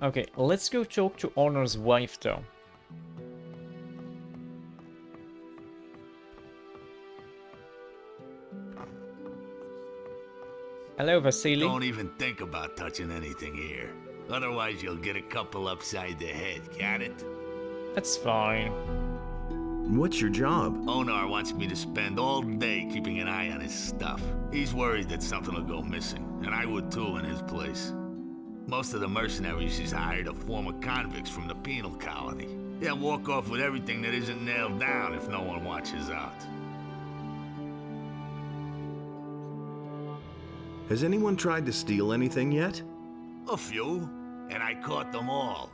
Okay, let's go talk to Honor's wife, though. Hello, Vasily. Don't even think about touching anything here. Otherwise, you'll get a couple upside the head, got it? That's fine. What's your job? Onar wants me to spend all day keeping an eye on his stuff. He's worried that something will go missing, and I would too in his place. Most of the mercenaries he's hired are former convicts from the penal colony. They'll walk off with everything that isn't nailed down if no one watches out. Has anyone tried to steal anything yet? A few, and I caught them all.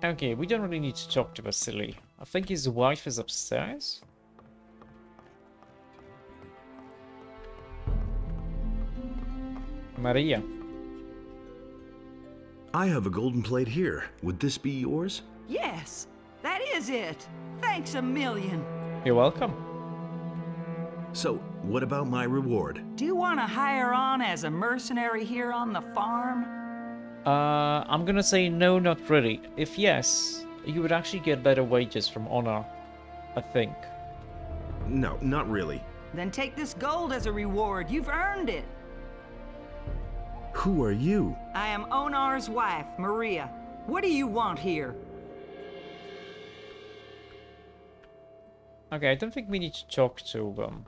Okay, we don't really need to talk to Vasily. I think his wife is upstairs. Maria. I have a golden plate here. Would this be yours? Yes, that is it. Thanks a million. You're welcome. So, what about my reward? Do you want to hire on as a mercenary here on the farm? I'm gonna say no, not really. If yes, you would actually get better wages from Honor, I think. No, not really. Then take this gold as a reward. You've earned it. Who are you? I am Onar's wife, Maria. What do you want here? Okay, I don't think we need to talk to them.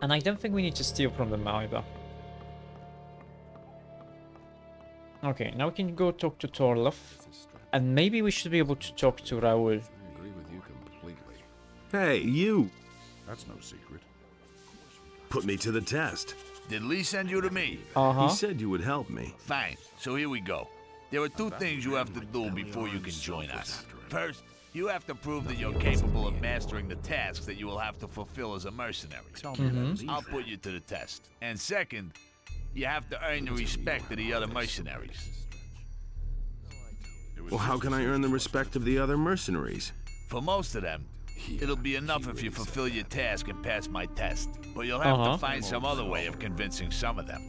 And I don't think we need to steal from them either. Okay, now we can go talk to Torlov. And maybe we should be able to talk to Raoul. I agree with you completely. Hey, you! That's no secret. Put me to the test. Did Lee send you to me? He said you would help me. Fine, so here we go. There are two things you have to do before you can join us. First, you have to prove that you're capable of mastering the tasks that you will have to fulfill as a mercenary. I'll put you to the test. And second, you have to earn the respect of the other mercenaries. Well, how can I earn the respect of the other mercenaries? For most of them, it'll be enough if you fulfill your task and pass my test. But you'll have to find some other way of convincing some of them.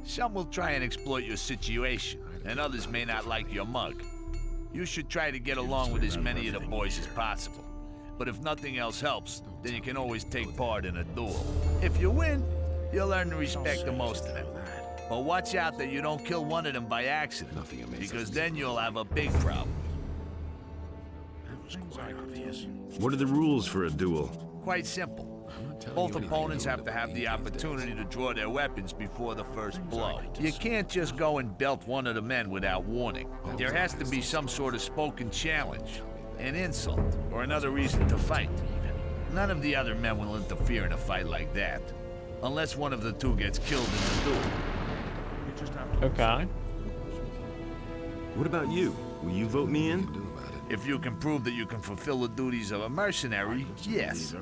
Some will try and exploit your situation, and others may not like your mug. You should try to get along with as many of the boys as possible. But if nothing else helps, then you can always take part in a duel. If you win, you'll earn the respect of most of them. But watch out that you don't kill one of them by accident, because then you'll have a big problem. What are the rules for a duel? Quite simple. Both opponents have to have the opportunity to draw their weapons before the first blow. You can't just go and belt one of the men without warning. There has to be some sort of spoken challenge, an insult, or another reason to fight. None of the other men will interfere in a fight like that, unless one of the two gets killed in the duel. Okay. What about you? Will you vote me in? If you can prove that you can fulfill the duties of a mercenary, yes.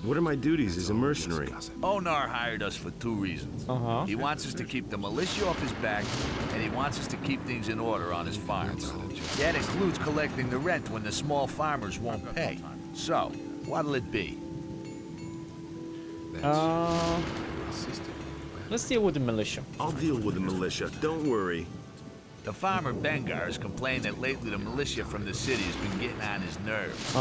What are my duties as a mercenary? Onar hired us for two reasons. He wants us to keep the militia off his back, and he wants us to keep things in order on his farms. That includes collecting the rent when the small farmers won't pay. So, what'll it be? Let's deal with the militia. I'll deal with the militia, don't worry. The farmer Bengar has complained that lately the militia from the city has been getting on his nerves.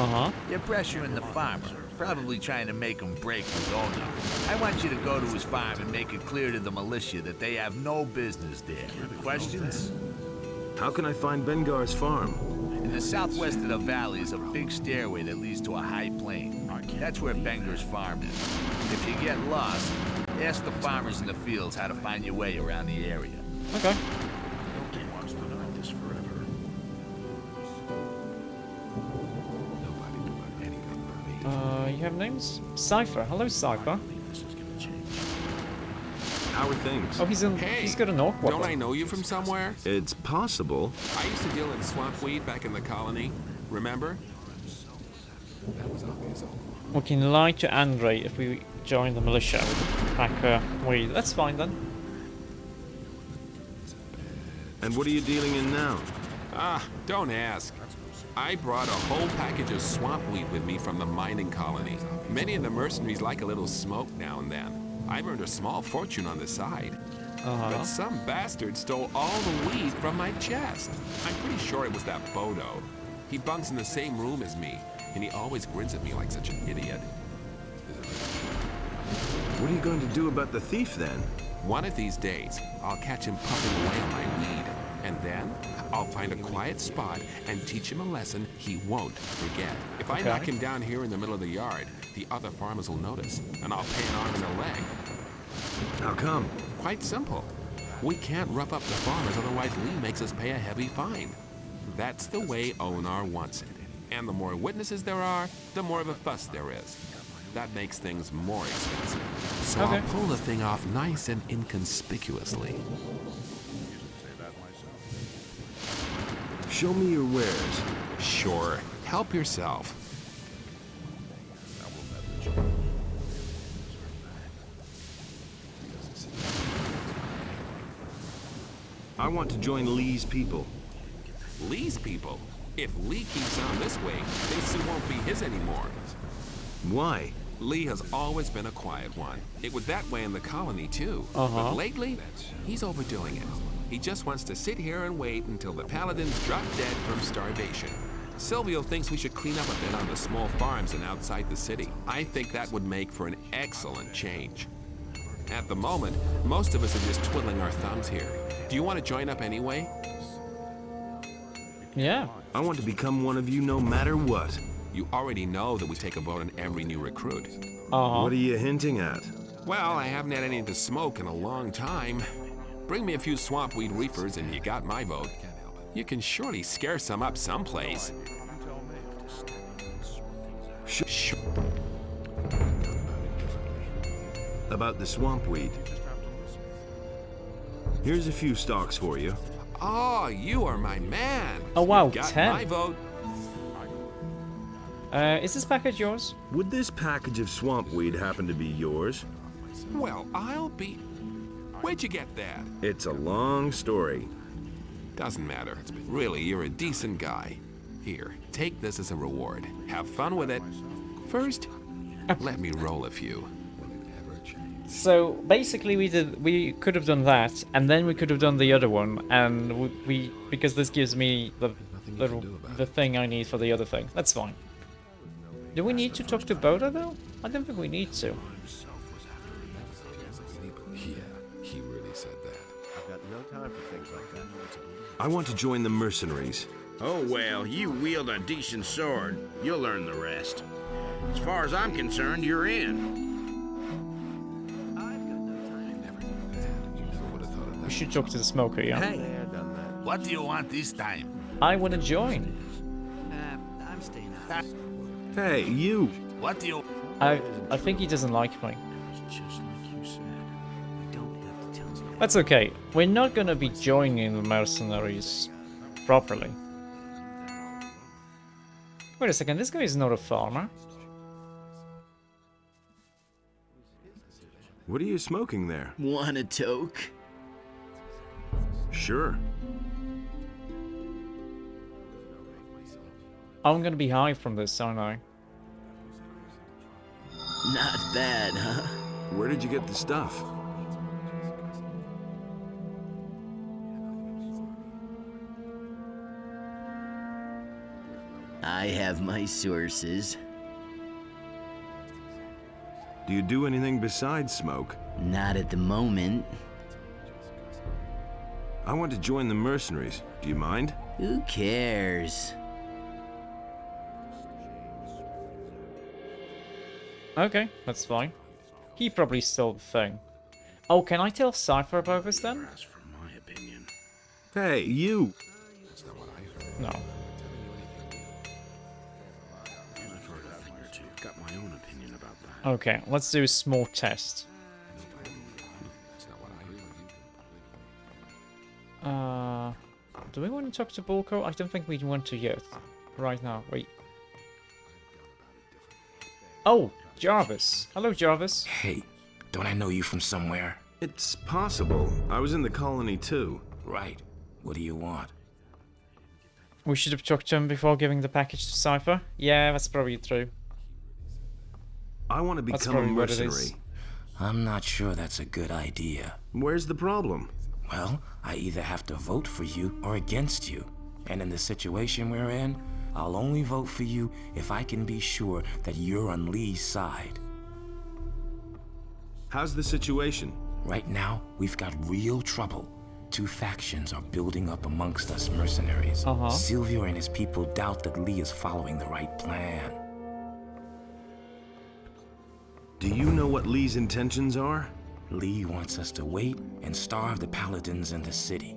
They're pressuring the farmer, probably trying to make him break his owner. I want you to go to his farm and make it clear to the militia that they have no business there. Questions? How can I find Bengar's farm? In the southwest of the valley is a big stairway that leads to a high plain. That's where Bengar's farm is. If you get lost, ask the farmers in the fields how to find your way around the area. Okay. You have names? Cypher. Hello, Cypher. How are things? Oh, he's got an orc weapon. Don't I know you from somewhere? It's possible. I used to deal in swamp weed back in the colony. Remember? We can lie to Andre if we join the militia with Packer weed. That's fine then. And what are you dealing in now? Ah, don't ask. I brought a whole package of swamp weed with me from the mining colony. Many of the mercenaries like a little smoke now and then. I've earned a small fortune on the side. But some bastard stole all the weed from my chest. I'm pretty sure it was that Bodo. He bunks in the same room as me, and he always grins at me like such an idiot. What are you going to do about the thief, then? One of these days, I'll catch him puffing away on my weed. And then, I'll find a quiet spot and teach him a lesson he won't forget. If I knock him down here in the middle of the yard, the other farmers will notice, and I'll pay an arm and a leg. How come? Quite simple. We can't rough up the farmers, otherwise Lee makes us pay a heavy fine. That's the way Onar wants it. And the more witnesses there are, the more of a fuss there is. That makes things more expensive. So I'll pull the thing off nice and inconspicuously. Show me your wares. Sure. Help yourself. I want to join Lee's people. Lee's people? If Lee keeps on this way, they soon won't be his anymore. Why? Lee has always been a quiet one. It was that way in the colony, too. But lately, he's overdoing it. He just wants to sit here and wait until the paladins drop dead from starvation. Silvio thinks we should clean up a bit on the small farms and outside the city. I think that would make for an excellent change. At the moment, most of us are just twiddling our thumbs here. Do you want to join up anyway? Yeah. I want to become one of you no matter what. You already know that we take a vote on every new recruit. What are you hinting at? Well, I haven't had anything to smoke in a long time. Bring me a few swamp weed reefers and you got my vote. You can surely scare some up someplace. Shh. About the swamp weed. Here's a few stalks for you. Oh, you are my man. Oh wow, You've got 10. my vote. Is this package yours? Would this package of swamp weed happen to be yours? Well, I'll be... Where'd you get that? It's a long story. Doesn't matter. Really, you're a decent guy. Here, take this as a reward. Have fun with it. First, let me roll a few. So basically, we could have done that, and then we could have done the other one, and because this gives me the thing I need for the other thing. That's fine. Do we need to talk to Boda though? I don't think we need to. Yeah, he really said that. I've got no time for things like that. I want to join the mercenaries. Oh well, you wield a decent sword. You'll learn the rest. As far as I'm concerned, you're in. We should talk to the smoker, yeah? Hey, What do you want this time? I want to join. I'm staying out. hey, you. What do you... I think he doesn't like me. Just like you said. You don't have to tell me. That's okay. We're not gonna be joining the mercenaries properly. Wait a second, this guy is not a farmer. What are you smoking there? Want a toke? Sure. I'm gonna be high from this, aren't I? Not bad, huh? Where did you get the stuff? I have my sources. Do you do anything besides smoke? Not at the moment. I want to join the mercenaries. Do you mind? Who cares? Okay, that's fine. He probably stole the thing. Oh, can I tell Cypher about this then? As for my opinion. Hey, you. No. I've heard a thing or two. Got my own opinion about that. Okay, let's do a small test. Do we want to talk to Bulko? I don't think we want to yet. Right now, wait. Oh, Jarvis. Hello, Jarvis. Hey, don't I know you from somewhere? It's possible. I was in the colony too. Right. What do you want? We should have talked to him before giving the package to Cypher. Yeah, that's probably true. I want to That's become a probably what it is. mercenary. I'm not sure that's a good idea. Where's the problem? Well, I either have to vote for you or against you. And in the situation we're in, I'll only vote for you if I can be sure that you're on Lee's side. How's the situation? Right now, we've got real trouble. Two factions are building up amongst us mercenaries. Silvio and his people doubt that Lee is following the right plan. Do you know what Lee's intentions are? Lee wants us to wait and starve the paladins in the city.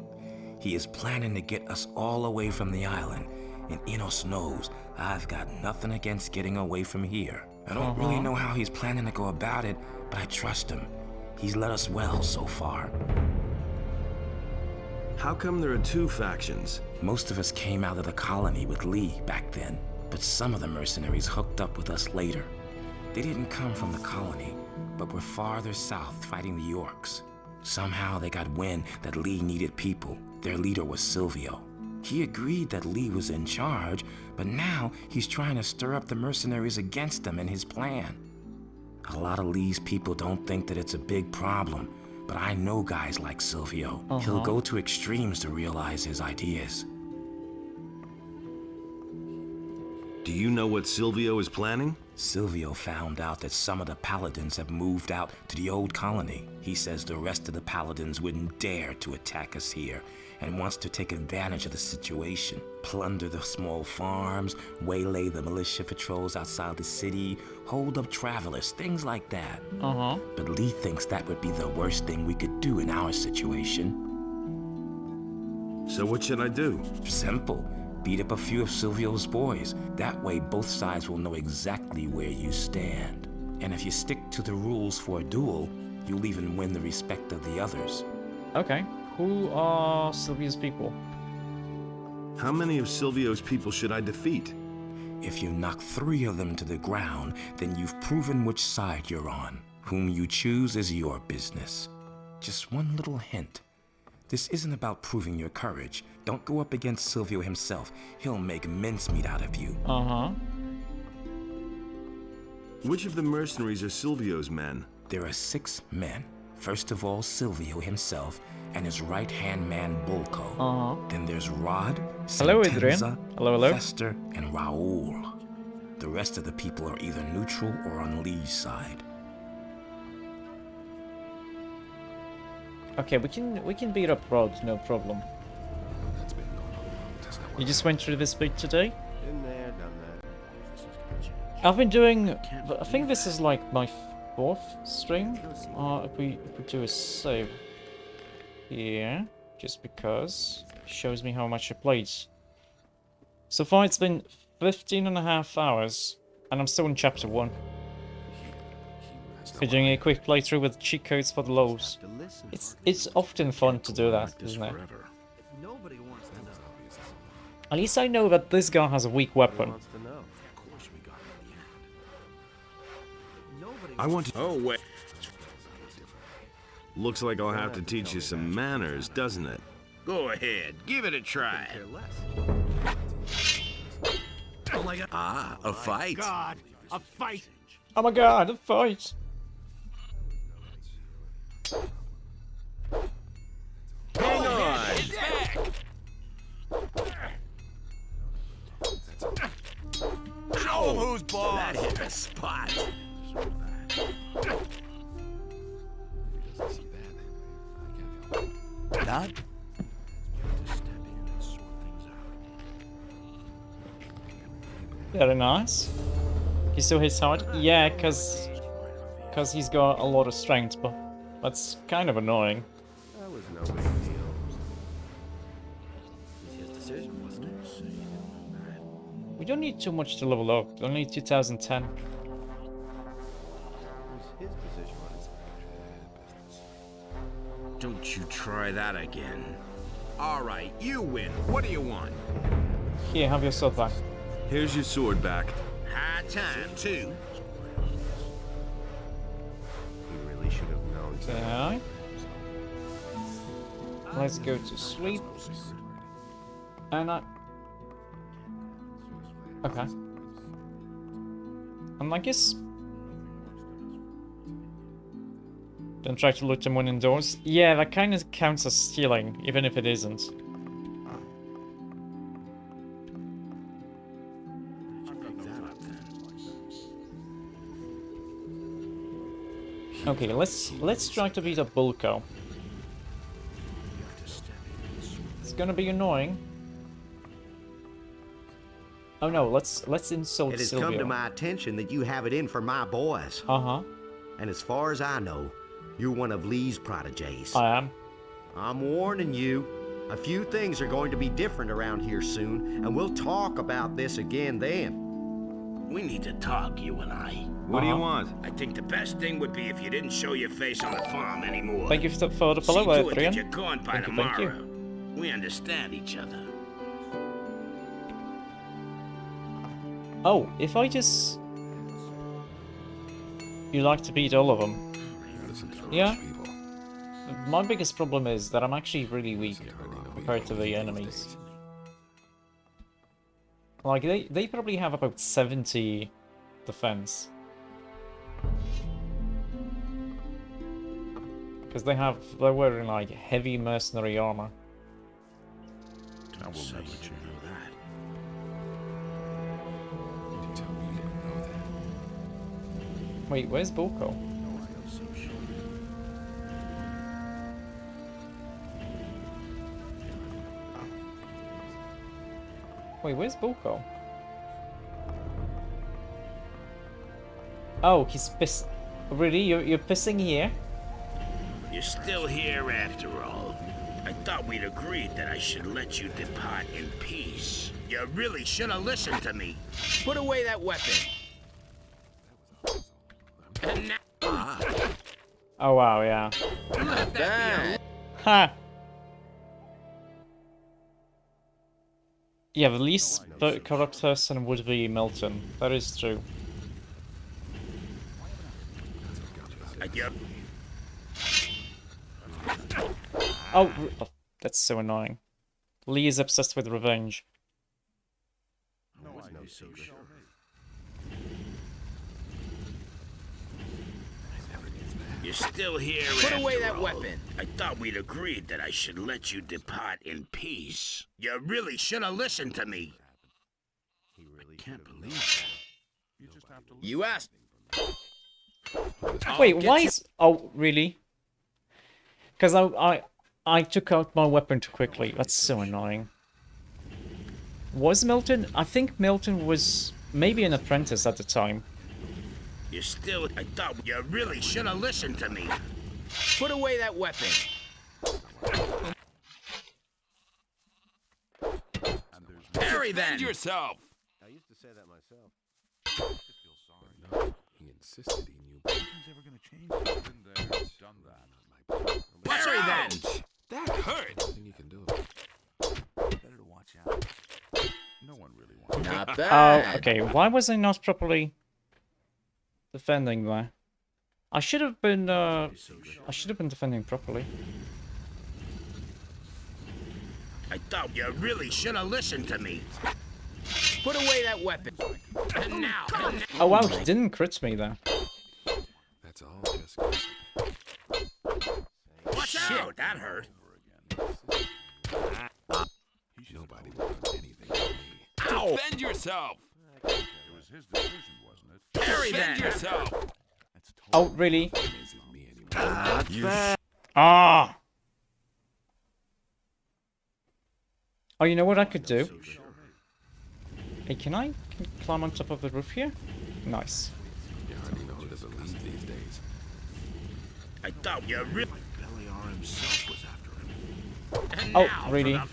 He is planning to get us all away from the island, and Enos knows I've got nothing against getting away from here. I don't really know how he's planning to go about it, but I trust him. He's led us well so far. How come there are two factions? Most of us came out of the colony with Lee back then, but some of the mercenaries hooked up with us later. They didn't come from the colony, but were farther south fighting the orcs. Somehow they got wind that Lee needed people. Their leader was Silvio. He agreed that Lee was in charge, but now he's trying to stir up the mercenaries against him and his plan. A lot of Lee's people don't think that it's a big problem, but I know guys like Silvio. He'll go to extremes to realize his ideas. Do you know what Silvio is planning? Silvio found out that some of the paladins have moved out to the old colony. He says the rest of the paladins wouldn't dare to attack us here and wants to take advantage of the situation, plunder the small farms, waylay the militia patrols outside the city, hold up travelers, things like that. But Lee thinks that would be the worst thing we could do in our situation. So what should I do? Simple. Beat up a few of Silvio's boys. That way both sides will know exactly where you stand. And if you stick to the rules for a duel, you'll even win the respect of the others. Okay. Who are Silvio's people? How many of Silvio's people should I defeat? If you knock 3 of them to the ground, then you've proven which side you're on. Whom you choose is your business. Just one little hint. This isn't about proving your courage. Don't go up against Silvio himself. He'll make mincemeat out of you. Which of the mercenaries are Silvio's men? There are 6 men. First of all, Silvio himself and his right-hand man, Bolko. Then there's Rod, Hello, Adrian. Sentenza, Hello. Fester, and Raoul. The rest of the people are either neutral or on Lee's side. Okay, we can beat up Rod, no problem. You just went through this bit today? Been there, done that. I've been doing. I think this is like my 4th stream. If we do a save here, just because it shows me how much I played. So far, it's been 15.5 hours, and I'm still in chapter 1. We're doing a quick playthrough with cheat codes for the lows. It's often fun to do that, isn't it? Nobody wants to know. At least I know that this guy has a weak weapon. Wants to know. I want to... Oh, wait. Looks like I'll have to teach you some manners, doesn't it? Go ahead. Give it a try. Oh my god. Ah, a fight. God, a fight. Oh my god, a fight! Hang on. Show 'em who's boss. That hit the spot. Not? Very nice. He still hits hard? Yeah, cause he's got a lot of strength, but that's kind of annoying. That was no big deal. It's his decision, wasn't it? We don't need too much to level up. Only 2010. It was his decision, wasn't it? Don't you try that again. All right, you win. What do you want? Here, have yourself back. Here's your sword back. High time, too. He really should have known. Okay. Let's go to sleep. And Okay. And I guess... Don't try to loot them when indoors. Yeah, that kind of counts as stealing, even if it isn't. Okay, let's try to beat up Bulko. It's gonna be annoying. Oh no, let's insult It has Silvio. come to my attention that you have it in for my boys. Uh-huh. And as far as I know, you're one of Lee's protégés. I am. I'm warning you, a few things are going to be different around here soon, and we'll talk about this again then. We need to talk, you and I. What do you want? I think the best thing would be if you didn't show your face on the farm anymore. Thank you for the follow, See to it that Adrian. you're gone by Thank you, thank you. tomorrow. We understand each other. Oh, if I just... You like to beat all of them? Yeah? My biggest problem is that I'm actually really weak compared to the enemies. Like, they probably have about 70 defense. Because they're wearing, like, heavy mercenary armor. I will never let you know that. Wait, where's Bulko? Wait, where's Bulko? Oh, he's piss. Really? You're pissing here? You're still here after all. I thought we'd agreed that I should let you depart in peace. You really should have listened to me. Put away that weapon. And now... Oh wow, yeah. Let that Ha! Yeah, the least corrupt person would be Milton. That is true. Yep. Oh, that's so annoying. Lee is obsessed with revenge. You're still here. Put away that weapon. I thought we'd agreed that I should let you depart in peace. You really should have listened to me. I can't believe that. You asked. Wait, why is... Oh, really? Because I took out my weapon too quickly. That's so annoying. Was Milton? I think Milton was maybe an apprentice at the time. You're still... I thought you really should have listened to me. Put away that weapon. Harry, then! yourself! I used to say that myself. He insisted he knew. Nothing's ever gonna change. Been there, done that. Harry, then! That hurt! Nothing you can do. Better to watch out. No one really wants. Not Oh, bad. okay. Why was I not properly defending there? I should have been defending properly. I thought you really should have listened to me. Put away that weapon. And now. Oh wow, he didn't crit me there. That's all just gossip. Watch out! That hurt. Nobody will do anything to me. Defend yourself! It was his decision, wasn't it? Harry, Defend then! yourself! That's totally Oh really? It isn't me anymore. Ah! Oh, you know what I could do? Hey, can I climb on top of the roof here? Nice. You hardly know who doesn't leave these days. I thought you really... Beliar himself was after him. And Oh, now for really? the- Are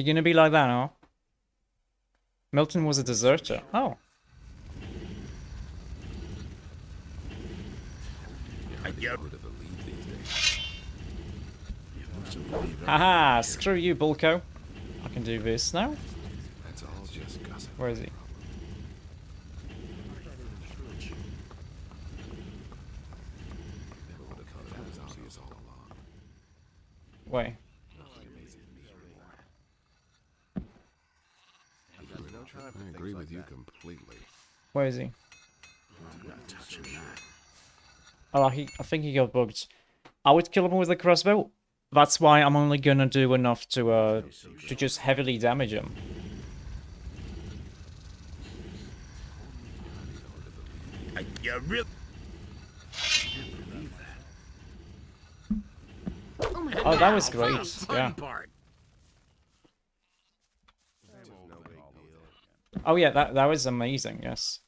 you gonna be like that, huh? Milton was a deserter. Oh. You... Who doesn't leave these days? Haha, screw you, Bulko. I can do this now. That's all just gossip. Where is he? Never would have thought that was obvious all along. Wait. agree with you completely. Where is he? I'm not touching that. Oh, I think he got bugged. I would kill him with a crossbow. That's why I'm only gonna do enough to just heavily damage him. You really... Oh, that was great. Fun Yeah. part. Oh yeah, that was amazing. Yes.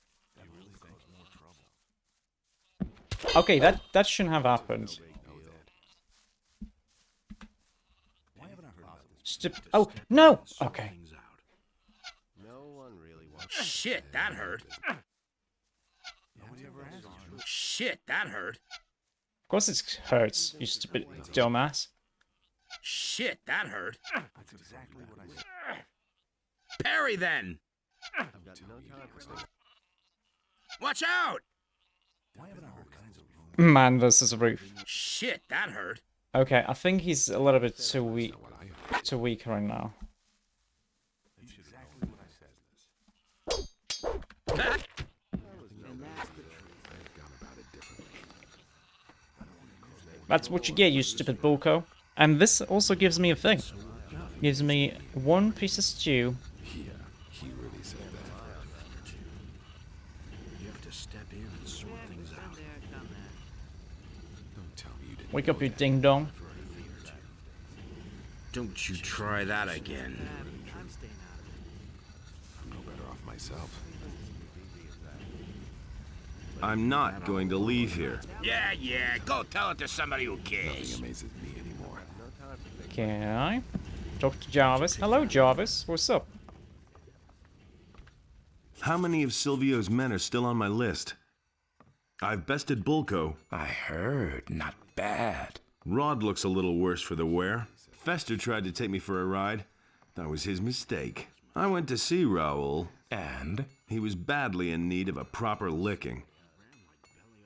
Okay, that shouldn't have happened. Oh no. Okay. Shit, that hurt. Shit, that hurt. Of course it hurts, you stupid dumbass. Shit, that hurt. Parry then. Watch out! Man versus roof. Shit, that hurt. Okay, I think he's a little bit too weak right now. That's what you get, you stupid bullco. And this also gives me a thing. Gives me 1 piece of stew. Yeah, he really said that. You have to step in and sort things out. Don't tell me you didn't. Wake up, you ding dong. Don't you try that again. I'm no better off myself. I'm not going to leave here. Yeah, go tell it to somebody who Nothing cares. amazes me anymore. Can I talk to Jarvis? Hello, Jarvis. What's up? How many of Silvio's men are still on my list? I've bested Bulko. I heard. Not bad. Rod looks a little worse for the wear. Fester tried to take me for a ride. That was his mistake. I went to see Raoul. And? He was badly in need of a proper licking.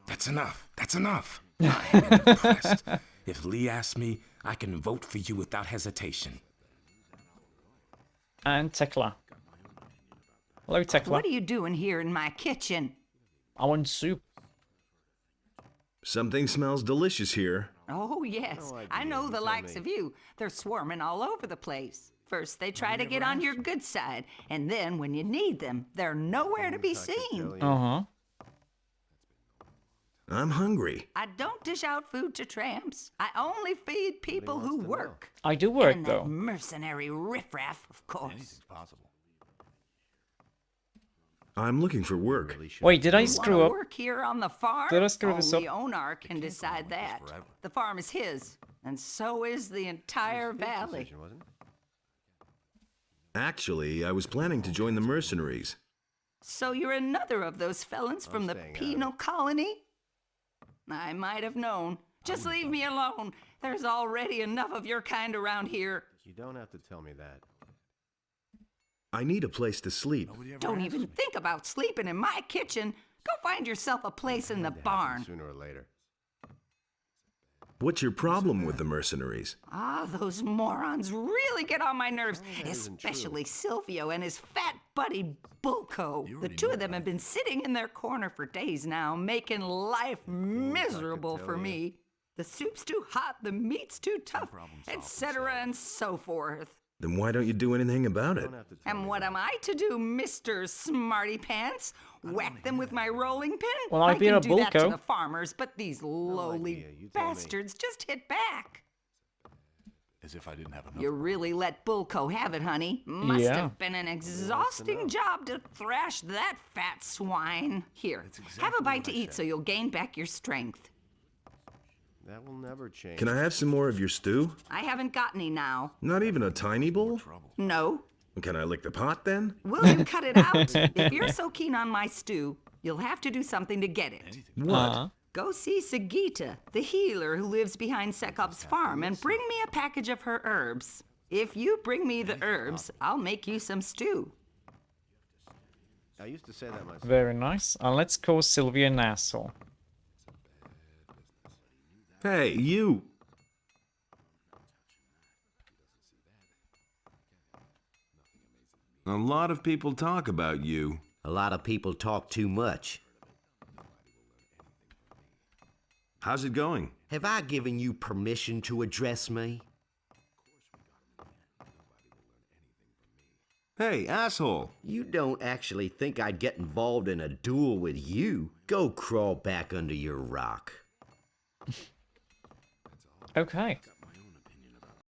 That's enough. That's enough. I am impressed. If Lee asks me, I can vote for you without hesitation. And Tekla. Hello, Tekla. What are you doing here in my kitchen? I want soup. Something smells delicious here. Oh, yes. I know the likes of you. They're swarming all over the place. First, they try to get on your good side, and then when you need them, they're nowhere to be seen. Uh-huh. I'm hungry. I don't dish out food to tramps. I only feed people who work. I do work, And though. that mercenary riffraff, of course. I'm looking for work. Wait, did I You screw wanna up? work here on the farm? Did I screw this Only up? owner can decide that. The farm is his, and so is the entire valley. Actually, I was planning to join the mercenaries. So you're another of those felons from the penal colony? I might have known. Just leave me alone. There's already enough of your kind around here. You don't have to tell me that. I need a place to sleep. Don't even think about sleeping in my kitchen. Go find yourself a place in the barn. Sooner or later. What's your problem with the mercenaries? Ah, those morons really get on my nerves, especially Silvio and his fat buddy Bulko. The two of them have been sitting in their corner for days now, making life miserable for me. The soup's too hot, the meat's too tough, etc. and so forth. Then why don't you do anything about it? And what am I to do, Mr. Smarty Pants? Whack them with my rolling pin? Well, I'd be can a do that to Bulko. the farmers, but these lowly bastards just hit back. As if I didn't have enough. You really let Bulko have it, honey. Must Yeah. have been an exhausting job to thrash that fat swine. Here, have a bite to eat so you'll gain back your strength. That will never change. Can I have some more of your stew? I haven't got any now. Not even a tiny bowl? No. Can I lick the pot then? Will you cut it out? If you're so keen on my stew, you'll have to do something to get it. What? Go see Sagita, the healer who lives behind Sekov's farm, and bring me a package of her herbs. If you bring me the herbs, I'll make you some stew. I used to say that myself. Very nice. Let's call Sylvia an asshole. Hey, you! A lot of people talk about you. A lot of people talk too much. How's it going? Have I given you permission to address me? Hey, asshole! You don't actually think I'd get involved in a duel with you? Go crawl back under your rock. Okay.